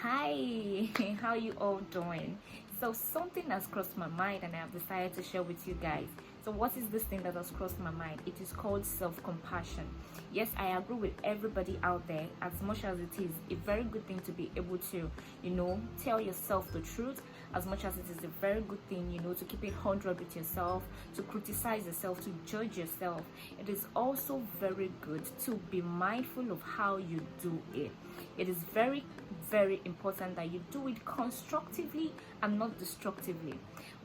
Hi, how you all doing? So something has crossed my mind and I have decided to share with you guys. So what is this thing that has crossed my mind? It is called self-compassion. Yes, I agree with everybody out there, as much as it is a very good thing to be able to, tell yourself the truth, as much as it is a very good thing, to keep it 100 with yourself, to criticize yourself, to judge yourself. It is also very good to be mindful of how you do it. It is very, very important that you do it constructively and not destructively.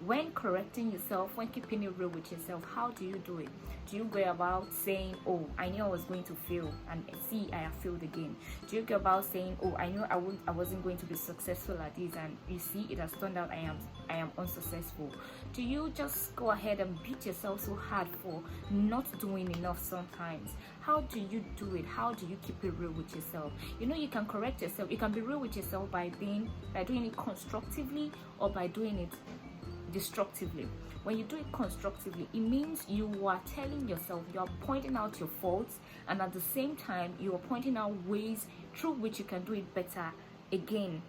When correcting yourself, when keeping it real with yourself, how do you do it? Do you go about saying, oh, I knew I was going to fail, and see, I have failed again? Do you go about saying, oh, I knew I wasn't going to be successful at this, and you see, it has turned out I am unsuccessful? Do you just go ahead and beat yourself so hard for not doing enough sometimes? How do you do it? How do you keep it real with yourself? You can correct yourself. You can be real with yourself by doing it constructively or by doing it destructively. When you do it constructively, it means you are telling yourself, you are pointing out your faults, and at the same time you are pointing out ways through which you can do it better again.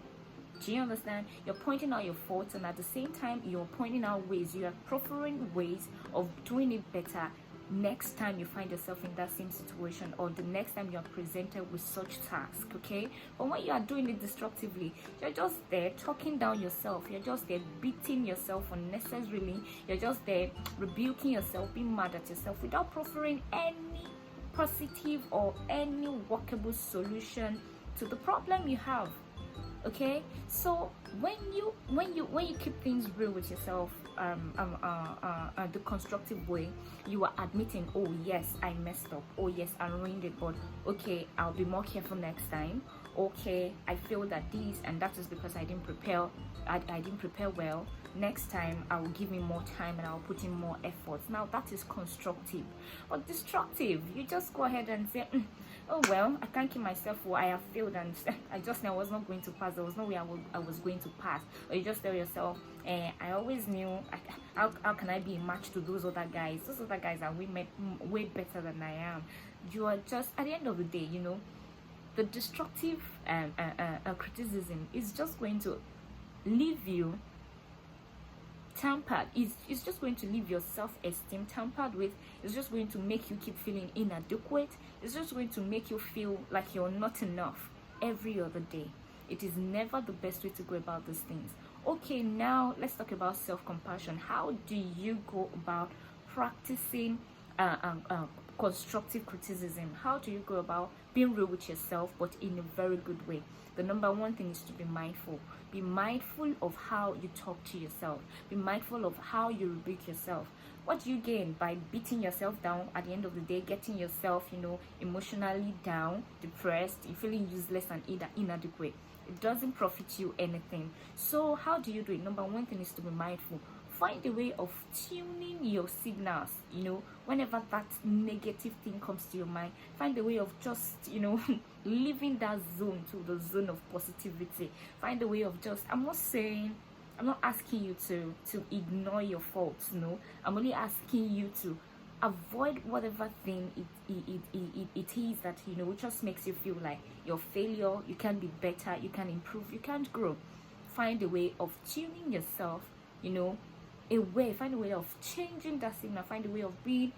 Do you understand? You're pointing out your faults, and at the same time you're pointing out ways, you are proffering ways of doing it better next time you find yourself in that same situation, or the next time you are presented with such task. Okay, but when you are doing it destructively, you're just there talking down yourself, you're just there beating yourself unnecessarily, you're just there rebuking yourself, being mad at yourself without proffering any positive or any workable solution to the problem you have. Okay, so when you keep things real with yourself, the constructive way, you are admitting, oh yes, I messed up, oh yes, I ruined it, but okay, I'll be more careful next time. Okay, I failed at this, and that is because I didn't prepare. I didn't prepare well. Next time I will give me more time and I'll put in more effort. Now that is constructive. But destructive, you just go ahead and say, oh well, I can't keep myself, well, I have failed, and I just knew I was not going to pass. There was no way I was going to pass. Or you just tell yourself, I always knew, how can I be a match to those other guys? Those other guys are way better than I am. You are just, at the end of the day, the destructive criticism is just going to leave you tampered. It's just going to leave your self-esteem tampered with. It's just going to make you keep feeling inadequate. It's just going to make you feel like you're not enough every other day. It is never the best way to go about these things. Okay, now let's talk about self-compassion. How do you go about practicing constructive criticism? How do you go about being real with yourself, but in a very good way? The number one thing is to be mindful. Be mindful of how you talk to yourself. Be mindful of how you rebuke yourself. What do you gain by beating yourself down at the end of the day, getting yourself, emotionally down, depressed, you're feeling useless and inadequate? It doesn't profit you anything. So how do you do it? Number one thing is to be mindful. Find a way of tuning your signals. Whenever that negative thing comes to your mind, find a way of just leaving that zone to the zone of positivity. Find a way of just, I'm not asking you to ignore your faults. No, I'm only asking you to avoid whatever thing it is that just makes you feel like you're failure. You can be better, you can improve, you can't grow. Find a way of tuning yourself, find a way of changing that signal. Find a way of being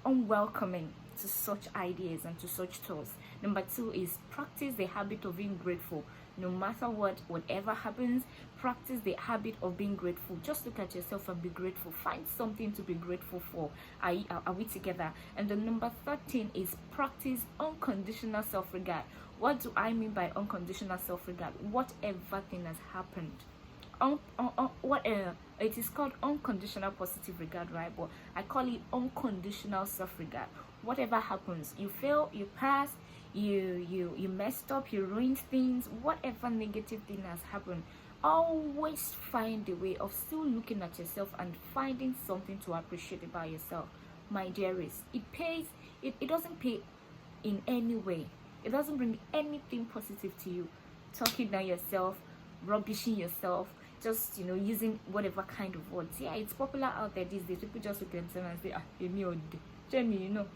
unwelcoming to such ideas and to such thoughts. Number two is practice the habit of being grateful. No matter whatever happens, practice the habit of being grateful. Just look at yourself and be grateful. Find something to be grateful for. Are we together? And the number 13 is practice unconditional self-regard. What do I mean by unconditional self-regard? Whatever thing has happened, it is called unconditional positive regard, right? But I call it unconditional self-regard. Whatever happens, you fail, you pass, you messed up, you ruined things, whatever negative thing has happened, always find a way of still looking at yourself and finding something to appreciate about yourself. My dearest, it doesn't pay in any way. It doesn't bring anything positive to you. Talking down yourself, rubbishing yourself, just using whatever kind of words. Yeah, it's popular out there these days. People just look at themselves and say, Jenny, you know,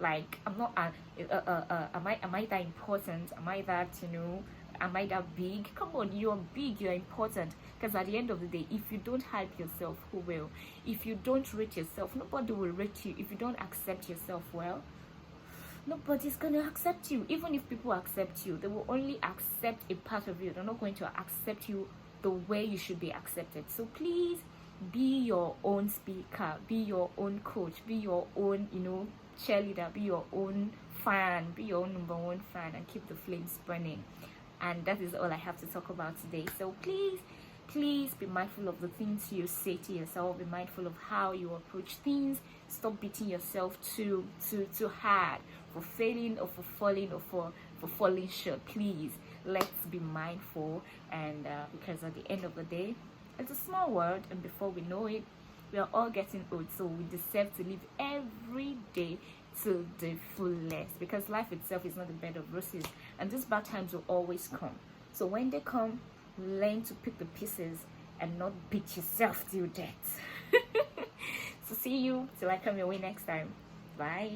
like I'm not am I that important? Am I that, you know, am I that big? Come on, you're big, you're important. Because at the end of the day, if you don't hype yourself, who will? If you don't rate yourself, nobody will rate you. If you don't accept yourself, well, nobody's gonna accept you. Even if people accept you, they will only accept a part of you. They're not going to accept you the way you should be accepted. So please be your own speaker, be your own coach, be your own, you know, cheerleader, be your own fan, be your own number one fan, and keep the flames burning. And that is all I have to talk about today. So please be mindful of the things you say to yourself. Be mindful of how you approach things. Stop beating yourself too hard for failing or for falling or for falling short. Please, let's be mindful. And because at the end of the day, it's a small world, and before we know it, we are all getting old. So we deserve to live every day to the fullest, because life itself is not a bed of roses, and these bad times will always come. So when they come, learn to pick the pieces and not beat yourself till death. So see you till I come your way next time. Bye.